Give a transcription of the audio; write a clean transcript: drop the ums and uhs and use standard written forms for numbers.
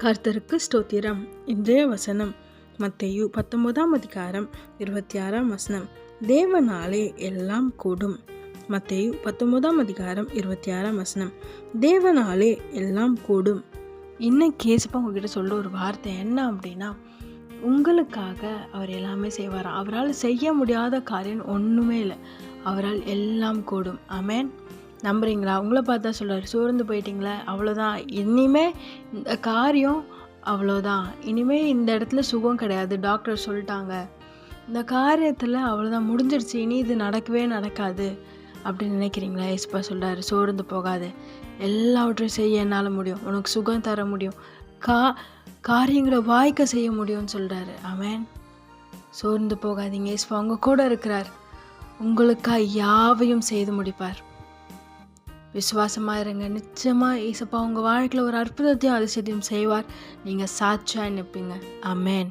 கர்த்தருக்கு ஸ்தோத்திரம். இன்றைய வசனம் மத்தேயு 19:26. தேவனாலே எல்லாம் கூடும். மத்தேயு 19:26. தேவனாலே எல்லாம் கூடும். இன்னைக்கு ஏசப்பா உங்ககிட்ட சொல்ற ஒரு வார்த்தை என்ன அப்படின்னா, உங்களுக்காக அவர் எல்லாமே செய்வார். அவரால் செய்ய முடியாத காரியம் ஒன்றுமே இல்லை. அவரால் எல்லாம் கூடும். ஆமென். நம்புறீங்களா? உங்களை பார்த்தா சொல்கிறார், சோர்ந்து போயிட்டீங்களே, அவ்வளோதான், இனிமே இந்த காரியம் அவ்வளோதான், இனிமே இந்த இடத்துல சுகம் கிடையாது, டாக்டர் சொல்லிட்டாங்க, இந்த காரியத்தில் அவ்வளோதான், முடிஞ்சிடுச்சு, இனி இது நடக்கவே நடக்காது அப்படின்னு நினைக்கிறீங்களா? ஏசப்பா சொல்கிறாரு, சோர்ந்து போகாது, எல்லாவற்றையும் செய்ய என்னால் முடியும், உனக்கு சுகம் தர முடியும், காரியங்களை வாய்க்க செய்ய முடியும்னு சொல்கிறாரு. ஆமென். சோர்ந்து போகாதீங்க, ஏசப்பா உங்க கூட இருக்கிறார், உங்களுக்காக யாவையும் செய்து முடிப்பார். விசுவாசமாக இருங்க. நிச்சயமாக ஏசப்பா உங்கள் வாழ்க்கையில் ஒரு அற்புதத்தையும் அதிசயத்தையும் செய்வார். நீங்கள் சாட்சியாக நிற்பீங்க. ஆமென்.